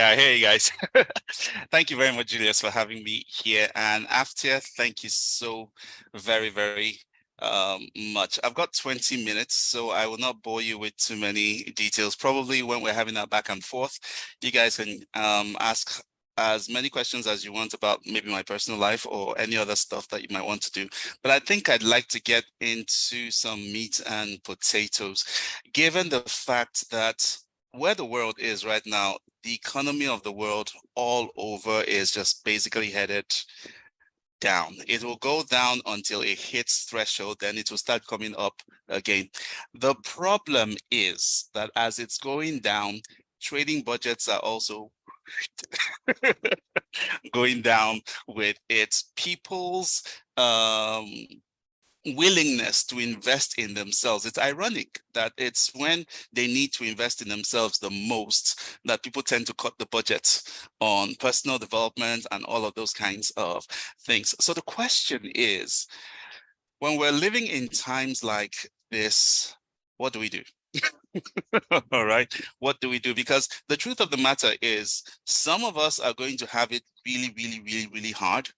Yeah, hey guys. Thank you very much, Julius, for having me here. And After, thank you so very much. I've got 20 minutes, so I will not bore you with too many details. Probably when we're having our back and forth, you guys can ask as many questions as you want about maybe my personal life or any other stuff that you might want to do. But I think I'd like to get into some meat and potatoes, given the fact that where the world is right now, the economy of the world all over is just basically headed down. It will go down until it hits threshold, then it will start coming up again. The problem is that as it's going down, trading budgets are also going down with it. People's willingness to invest in themselves. It's ironic that it's when they need to invest in themselves the most that people tend to cut the budget on personal development and all of those kinds of things. So the question is, when we're living in times like this, what do we do? All right, what do we do? Because the truth of the matter is, some of us are going to have it really hard.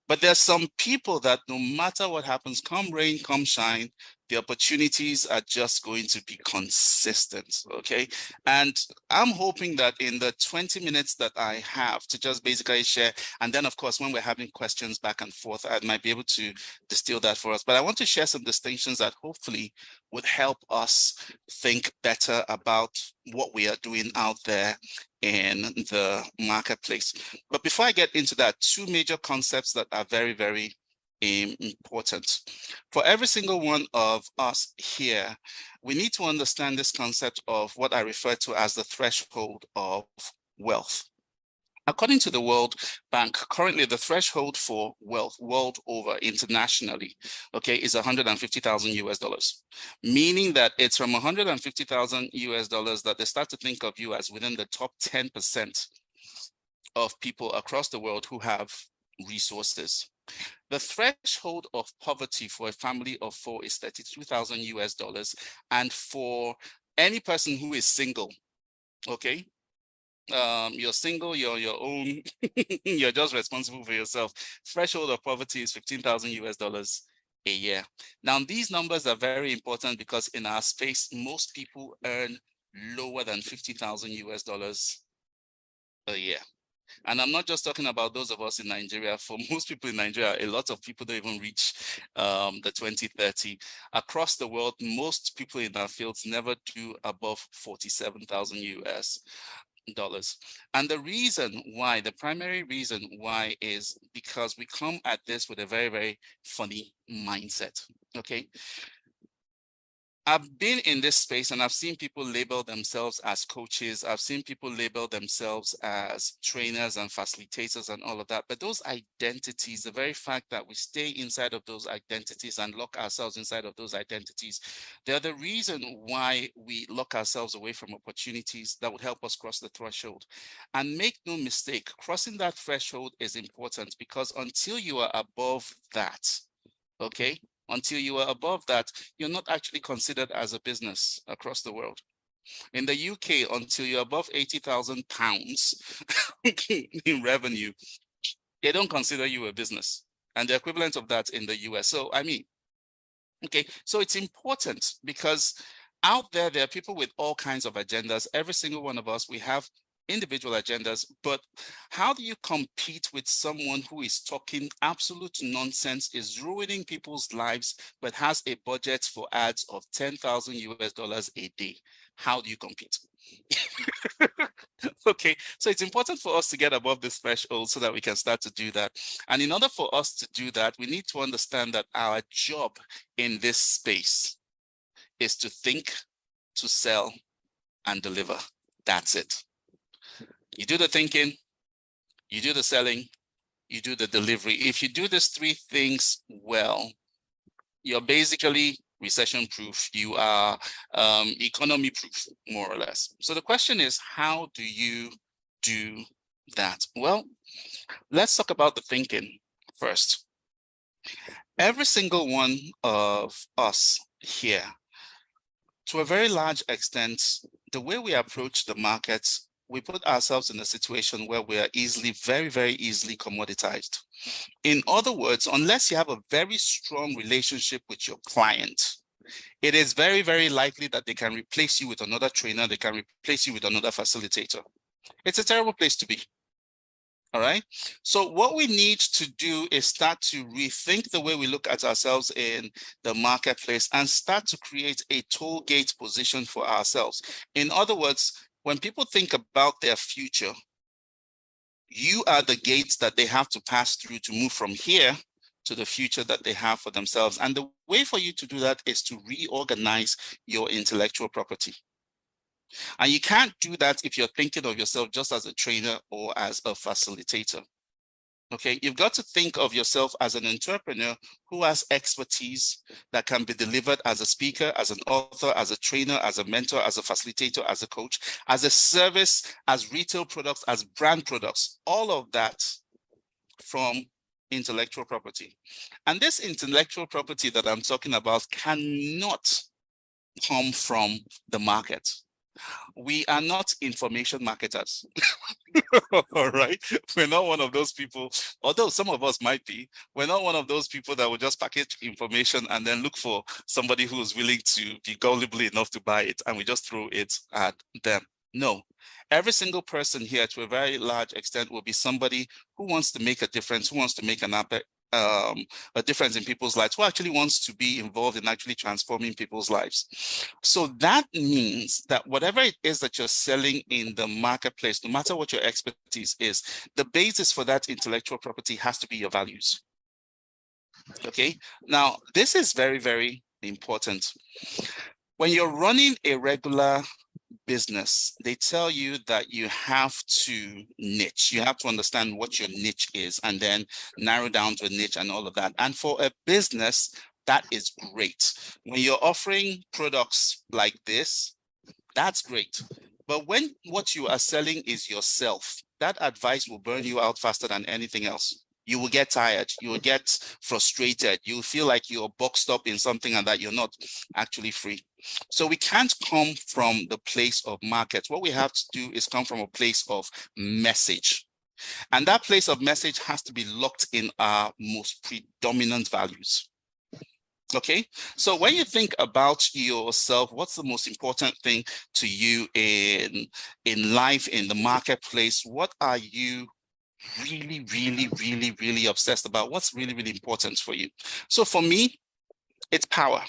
But there's some people that no matter what happens, come rain, come shine, the opportunities are just going to be consistent, okay? And I'm hoping that in the 20 minutes that I have to just basically share, and then of course, when we're having questions back and forth, I might be able to distill that for us. But I want to share some distinctions that hopefully would help us think better about what we are doing out there in the marketplace. But before I get into that, two major concepts that are very important. For every single one of us here, we need to understand this concept of what I refer to as the threshold of wealth. According to the World Bank, currently the threshold for wealth world over internationally, okay, is 150,000 US dollars, meaning that it's from 150,000 US dollars that they start to think of you as within the top 10% of people across the world who have resources. The threshold of poverty for a family of four is 32,000 US dollars. And for any person who is single, okay, you're single, you're your own, you're just responsible for yourself. Threshold of poverty is 15,000 US dollars a year. Now, these numbers are very important because in our space, most people earn lower than 50,000 US dollars a year. And I'm not just talking about those of us in Nigeria. For most people in Nigeria, a lot of people don't even reach the 2030. Across the world, most people in our fields never do above 47,000 US dollars. And the reason why, the primary reason why, is because we come at this with a very funny mindset, okay? I've been in this space and I've seen people label themselves as coaches. I've seen people label themselves as trainers and facilitators and all of that. But those identities, the very fact that we stay inside of those identities and lock ourselves inside of those identities, they're the reason why we lock ourselves away from opportunities that would help us cross the threshold. And make no mistake, crossing that threshold is important because until you are above that, okay, until you are above that, you're not actually considered as a business across the world. In the UK, until you're above 80,000 pounds in revenue, they don't consider you a business. And the equivalent of that in the US. So, I mean, okay, so it's important because out there are people with all kinds of agendas. Every single one of us, we have individual agendas, but how do you compete with someone who is talking absolute nonsense, is ruining people's lives, but has a budget for ads of 10,000 US dollars a day? How do you compete? Okay, so it's important for us to get above this threshold so that we can start to do that. And in order for us to do that, we need to understand that our job in this space is to think, to sell, and deliver. That's it. You do the thinking, you do the selling, you do the delivery. If you do these three things well, you're basically recession-proof. You are economy-proof, more or less. So the question is, how do you do that? Well, let's talk about the thinking first. Every single one of us here, to a very large extent, the way we approach the markets we put ourselves in a situation where we are easily, very, very easily commoditized. In other words, unless you have a very strong relationship with your client, it is very, very likely that they can replace you with another trainer, they can replace you with another facilitator. It's a terrible place to be. All right. So what we need to do is start to rethink the way we look at ourselves in the marketplace and start to create a toll gate position for ourselves. In other words, when people think about their future, you are the gates that they have to pass through to move from here to the future that they have for themselves. And the way for you to do that is to reorganize your intellectual property. And you can't do that if you're thinking of yourself just as a trainer or as a facilitator. Okay, you've got to think of yourself as an entrepreneur who has expertise that can be delivered as a speaker, as an author, as a trainer, as a mentor, as a facilitator, as a coach, as a service, as retail products, as brand products, all of that from intellectual property. And this intellectual property that I'm talking about cannot come from the market. We are not information marketers. All right. We're not one of those people, although some of us might be. We're not one of those people that will just package information and then look for somebody who is willing to be gullible enough to buy it, and we just throw it at them. No. Every single person here, to a very large extent, will be somebody who wants to make a difference, who wants to make a difference in people's lives, who actually wants to be involved in actually transforming people's lives. So that means that whatever it is that you're selling in the marketplace, no matter what your expertise is, the basis for that intellectual property has to be your values. Okay, now this is very, very important. When you're running a regular business, they tell you that you have to niche. You have to understand what your niche is and then narrow down to a niche and all of that. And for a business, that is great. When you're offering products like this, that's great. But when what you are selling is yourself, that advice will burn you out faster than anything else. You will get tired, you will get frustrated, you will feel like you're boxed up in something and that you're not actually free. So we can't come from the place of market. What we have to do is come from a place of message. And that place of message has to be locked in our most predominant values. Okay, so when you think about yourself, what's the most important thing to you in life, in the marketplace? What are you really, really, really, really obsessed about? What's really, really important for you? So for me, it's power.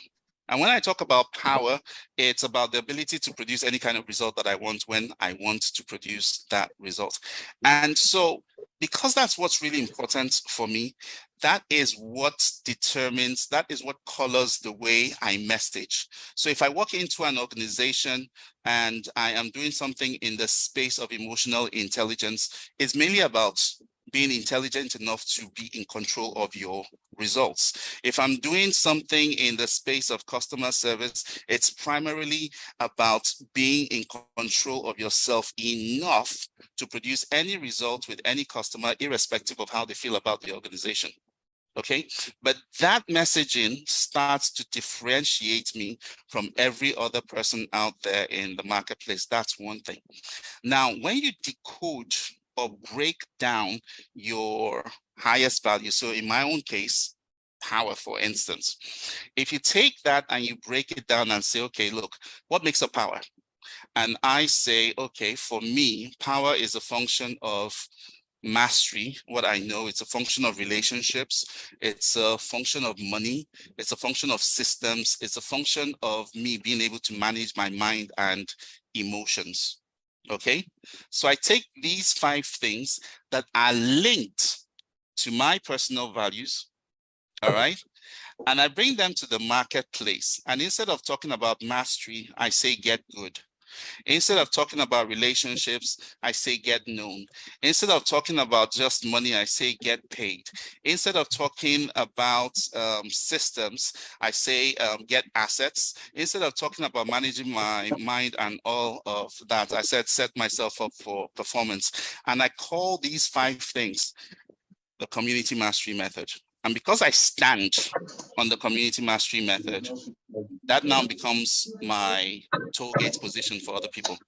And when I talk about power, it's about the ability to produce any kind of result that I want when I want to produce that result. And so because that's what's really important for me, that is what determines, that is what colors the way I message. So if I walk into an organization and I am doing something in the space of emotional intelligence, it's mainly about being intelligent enough to be in control of your results. If I'm doing something in the space of customer service, it's primarily about being in control of yourself enough to produce any result with any customer, irrespective of how they feel about the organization. Okay, but that messaging starts to differentiate me from every other person out there in the marketplace. That's one thing. Now, when you decode or break down your highest value, so in my own case, power, for instance, if you take that and you break it down and say, okay, look, what makes up power? And I say, okay, for me, power is a function of mastery, what I know. It's a function of relationships, it's a function of money, it's a function of systems, it's a function of me being able to manage my mind and emotions. Okay, so I take these 5 things that are linked to my personal values, all right, and I bring them to the marketplace. And instead of talking about mastery, I say get good. Instead of talking about relationships, I say get known. Instead of talking about just money, I say get paid. Instead of talking about systems, I say get assets. Instead of talking about managing my mind and all of that, I said set myself up for performance. And I call these 5 things the community mastery method. And because I stand on the community mastery method, that now becomes my toll gate position for other people.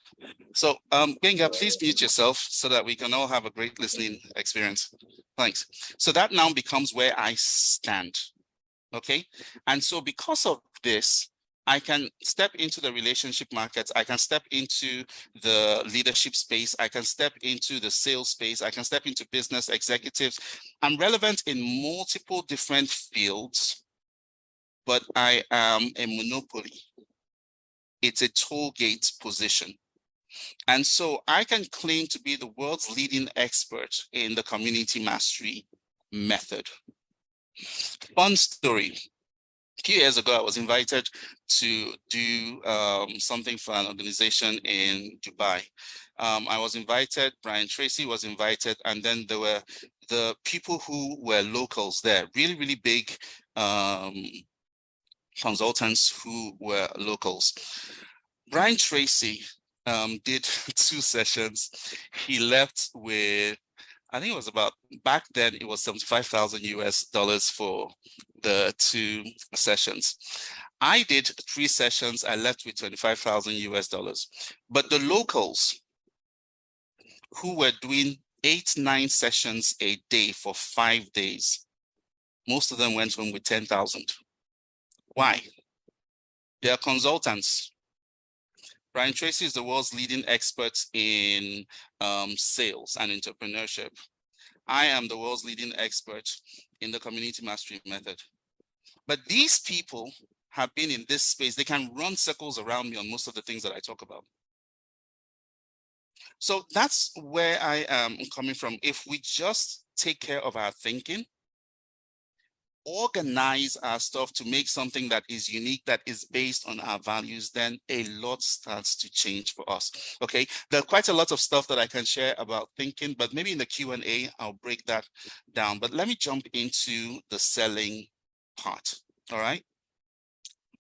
So Genga, please mute yourself so that we can all have a great listening experience. Thanks. So that now becomes where I stand. Okay. And so because of this, I can step into the relationship markets. I can step into the leadership space. I can step into the sales space. I can step into business executives. I'm relevant in multiple different fields, but I am a monopoly. It's a toll gate position. And so I can claim to be the world's leading expert in the community mastery method. Fun story. A few years ago, I was invited to do something for an organization in Dubai. I was invited, Brian Tracy was invited, and then there were the people who were locals there, really, really big consultants who were locals. Brian Tracy did 2 sessions. He left with, I think it was about, back then it was 75,000 US dollars for the 2 sessions. I did 3 sessions. I left with 25,000 US dollars. But the locals who were doing 8, 9 sessions a day for 5 days, most of them went home with 10,000. Why? They are consultants. Brian Tracy is the world's leading expert in sales and entrepreneurship. I am the world's leading expert in the community mastery method. But these people have been in this space. They can run circles around me on most of the things that I talk about. So that's where I am coming from. If we just take care of our thinking, organize our stuff to make something that is unique, that is based on our values, then a lot starts to change for us. Okay, there are quite a lot of stuff that I can share about thinking, but maybe in the Q&A, I'll break that down. But let me jump into the selling part. All right.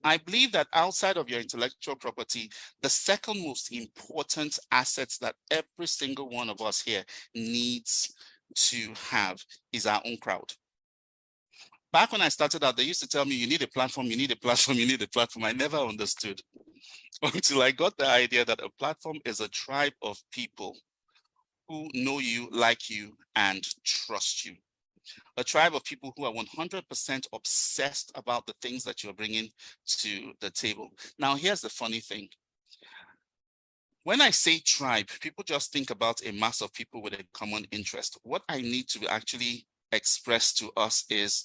I believe that outside of your intellectual property, the second most important assets that every single one of us here needs to have is our own crowd. Back when I started out, they used to tell me, you need a platform, you need a platform, you need a platform. I never understood until I got the idea that a platform is a tribe of people who know you, like you, and trust you. A tribe of people who are 100% obsessed about the things that you're bringing to the table. Now, here's the funny thing. When I say tribe, people just think about a mass of people with a common interest. What I need to actually express to us is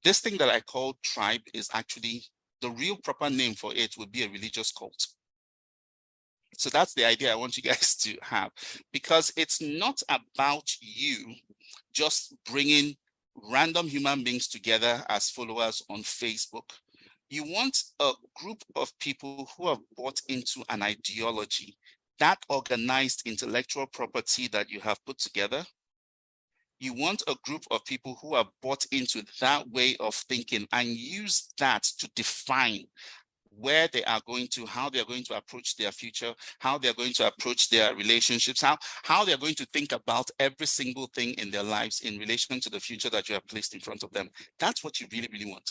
this thing that I call tribe is actually, the real proper name for it would be a religious cult. So that's the idea I want you guys to have, because it's not about you just bringing random human beings together as followers on Facebook. You want a group of people who have bought into an ideology, that organized intellectual property that you have put together. You want a group of people who are bought into that way of thinking and use that to define where they are going to, how they're going to approach their future, how they're going to approach their relationships, how they're going to think about every single thing in their lives in relation to the future that you have placed in front of them. That's what you really, really want.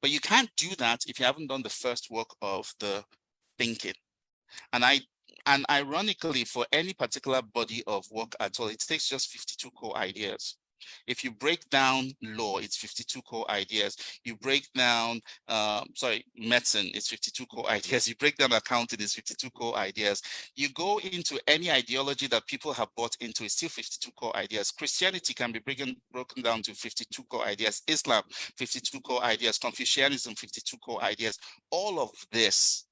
But you can't do that if you haven't done the first work of the thinking. And ironically, for any particular body of work at all, it takes just 52 core ideas. If you break down law, it's 52 core ideas. You break down, medicine, it's 52 core ideas. You break down accounting, it's 52 core ideas. You go into any ideology that people have bought into, it's still 52 core ideas. Christianity can be broken down to 52 core ideas. Islam, 52 core ideas. Confucianism, 52 core ideas. All of this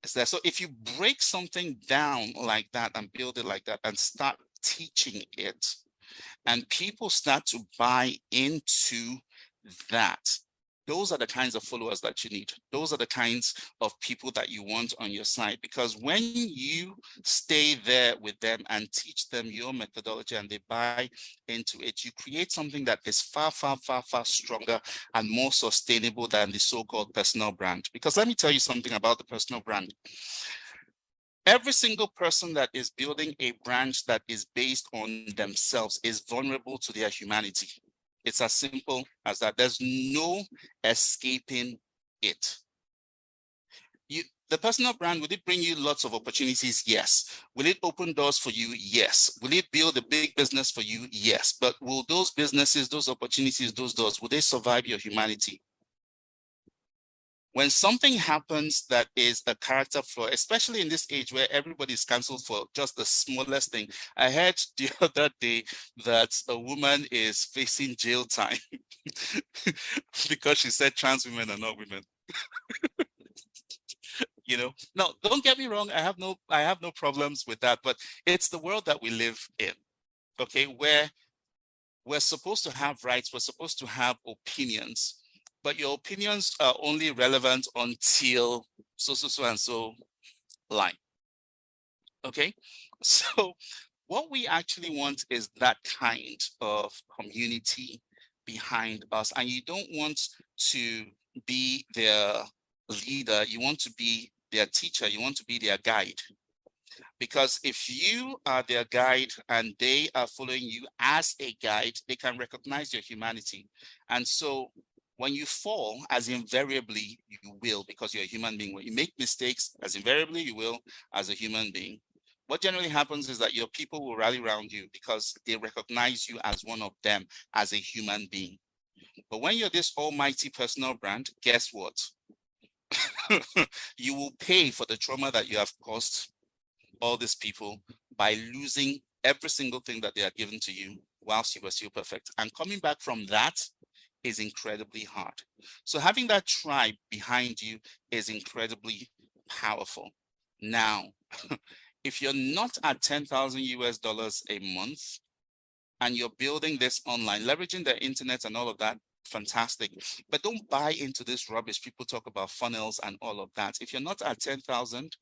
is there. So if you break something down like that and build it like that and start teaching it, and people start to buy into that, those are the kinds of followers that you need. Those are the kinds of people that you want on your side, because when you stay there with them and teach them your methodology and they buy into it, you create something that is far, far, far, far stronger and more sustainable than the so-called personal brand. Because let me tell you something about the personal brand. Every single person that is building a brand that is based on themselves is vulnerable to their humanity. It's as simple as that. There's no escaping it. The personal brand, will it bring you lots of opportunities? Yes. Will it open doors for you? Yes. Will it build a big business for you? Yes. But will those businesses, those opportunities, those doors, will they survive your humanity? When something happens that is a character flaw, especially in this age where everybody's canceled for just the smallest thing. I heard the other day that a woman is facing jail time because she said trans women are not women. You know, no, don't get me wrong. I have no problems with that, but it's the world that we live in, okay, where we're supposed to have rights, we're supposed to have opinions, but your opinions are only relevant until so and so line. Okay, so what we actually want is that kind of community behind us, and you don't want to be their leader, you want to be their teacher, you want to be their guide. Because if you are their guide and they are following you as a guide, they can recognize your humanity. And so when you fall, as invariably you will, because you're a human being, when you make mistakes, as invariably you will as a human being, what generally happens is that your people will rally around you because they recognize you as one of them, as a human being. But when you're this almighty personal brand, guess what? You will pay for the trauma that you have caused all these people by losing every single thing that they are given to you whilst you were still perfect. And coming back from that is incredibly hard. So having that tribe behind you is incredibly powerful. Now, if you're not at 10,000 US dollars a month and you're building this online, leveraging the internet and all of that, fantastic. But don't buy into this rubbish. People talk about funnels and all of that. If you're not at 10,000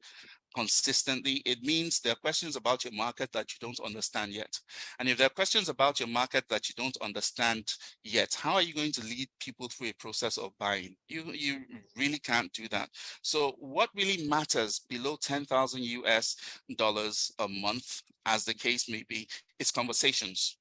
consistently, it means there are questions about your market that you don't understand yet. And if there are questions about your market that you don't understand yet, how are you going to lead people through a process of buying? You really can't do that. So what really matters below 10,000 US dollars a month, as the case may be, is conversations.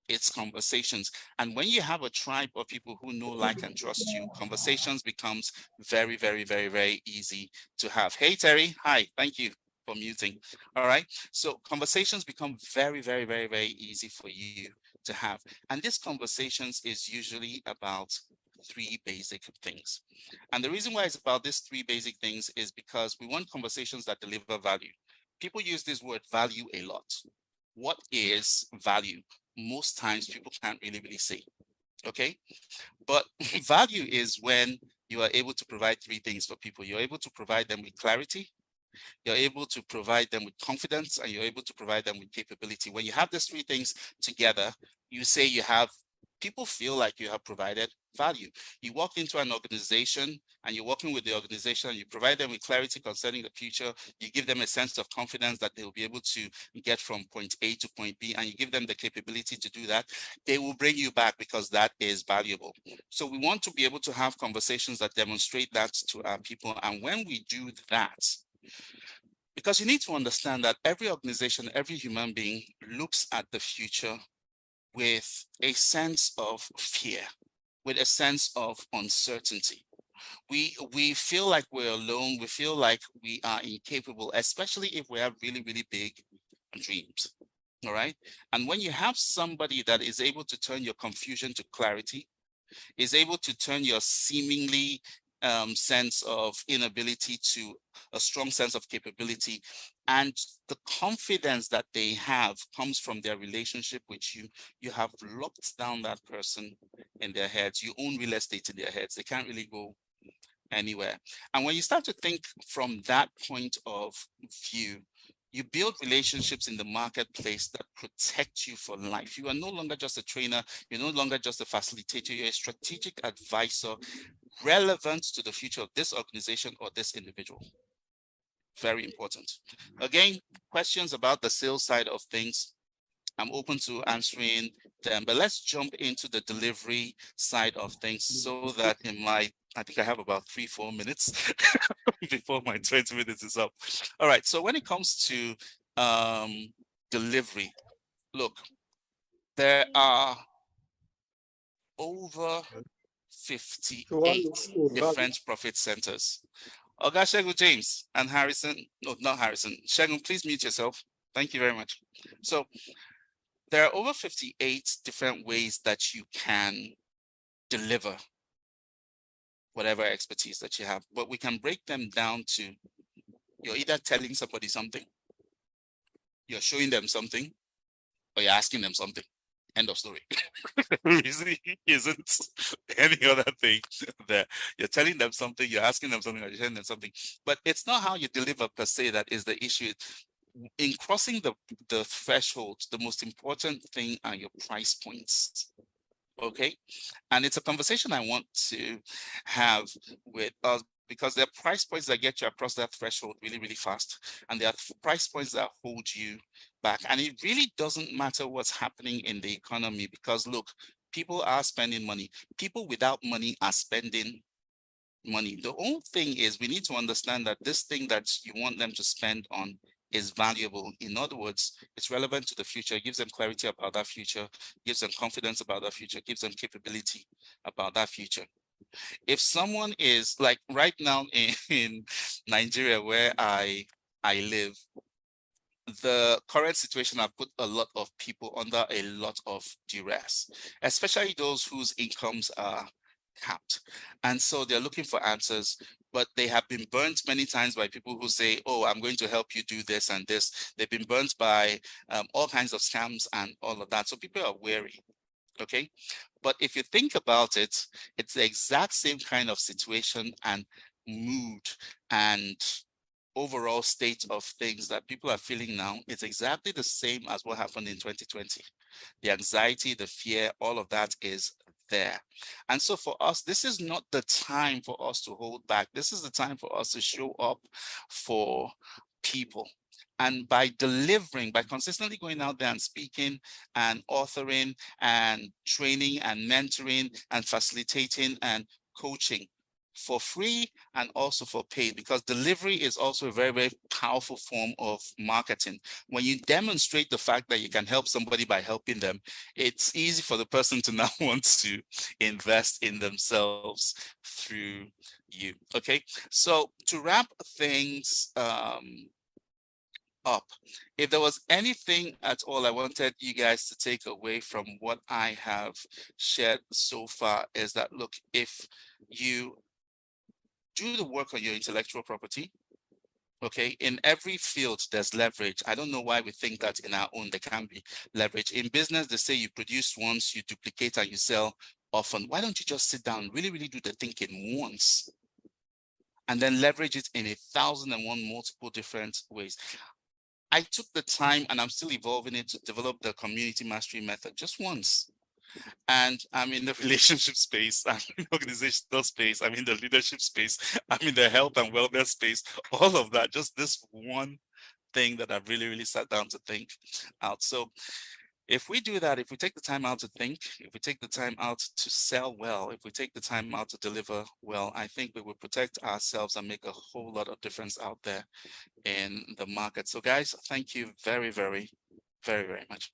It's conversations. And when you have a tribe of people who know, like, and trust you, conversations becomes very, very, very, very easy to have. Hey, Terry. Hi. Thank you for muting. All right. So conversations become very, very, very, very easy for you to have. And these conversations is usually about three basic things. And the reason why it's about these three basic things is because we want conversations that deliver value. People use this word value a lot. What is value? Most times people can't really say, okay? But value is when you are able to provide three things for people. You're able to provide them with clarity, you're able to provide them with confidence, and you're able to provide them with capability. When you have these three things together, you say you have, people feel like you have provided value. You walk into an organization and you're working with the organization, you provide them with clarity concerning the future, you give them a sense of confidence that they'll be able to get from point A to point B, and you give them the capability to do that, they will bring you back because that is valuable. So we want to be able to have conversations that demonstrate that to our people. And when we do that, because you need to understand that every organization, every human being looks at the future with a sense of fear, with a sense of uncertainty. We feel like we're alone. We feel like we are incapable, especially if we have really, really big dreams. All right. And when you have somebody that is able to turn your confusion to clarity, is able to turn your seemingly sense of inability to a strong sense of capability, and the confidence that they have comes from their relationship with you. You have locked down that person in their heads. You own real estate in their heads. They can't really go anywhere. And when you start to think from that point of view, you build relationships in the marketplace that protect you for life. You are no longer just a trainer. You're no longer just a facilitator. You're a strategic advisor relevant to the future of this organization or this individual. Very important. Again, questions about the sales side of things, I'm open to answering them, but let's jump into the delivery side of things so that in my, I think I have about 3-4 minutes before my 20 minutes is up. All right, so when it comes to delivery, look, there are over So I 58 would rather different profit centers. Oga Shegun James and Harrison, no, not Harrison. Shegun, please mute yourself. Thank you very much. So there are over 58 different ways that you can deliver whatever expertise that you have, but we can break them down to you're either telling somebody something, you're showing them something, or you're asking them something. End of story. Reason isn't any other thing there. You're telling them something, you're asking them something, or you're telling them something. But it's not how you deliver per se that is the issue. In crossing the threshold, the most important thing are your price points. Okay. And it's a conversation I want to have with us because there are price points that get you across that threshold really, really fast. And there are price points that hold you back. And it really doesn't matter what's happening in the economy because look, people are spending money. People without money are spending money. The whole thing is we need to understand that this thing that you want them to spend on is valuable. In other words, it's relevant to the future, gives them clarity about that future, gives them confidence about that future, gives them capability about that future. If someone is like right now in Nigeria where I live, the current situation has put a lot of people under a lot of duress, especially those whose incomes are capped. And so they're looking for answers, but they have been burnt many times by people who say, oh, I'm going to help you do this and this. They've been burnt by all kinds of scams and all of that. So people are wary. Okay. But if you think about it, it's the exact same kind of situation and mood and overall state of things that people are feeling now. It's exactly the same as what happened in 2020. The anxiety, the fear, all of that is there. And so for us, this is not the time for us to hold back. This is the time for us to show up for people. And by delivering, by consistently going out there and speaking and authoring and training and mentoring and facilitating and coaching for free and also for paid, because delivery is also a very, very powerful form of marketing. When you demonstrate the fact that you can help somebody by helping them, it's easy for the person to now want to invest in themselves through you. Okay, so to wrap things up, if there was anything at all I wanted you guys to take away from what I have shared so far is that, look, if you do the work on your intellectual property, okay, in every field there's leverage. I don't know why we think that in our own there can be leverage. In business, they say you produce once, you duplicate and you sell often. Why don't you just sit down, really, really do the thinking once and then leverage it in 1,001 multiple different ways? I took the time and I'm still evolving it to develop the community mastery method just once. And I'm in the relationship space, I'm in the organizational space, I'm in the leadership space, I'm in the health and wellness space, all of that, just this one thing that I've really, really sat down to think out. So if we do that, if we take the time out to think, if we take the time out to sell well, if we take the time out to deliver well, I think we will protect ourselves and make a whole lot of difference out there in the market. So guys, thank you very, very, very, very much.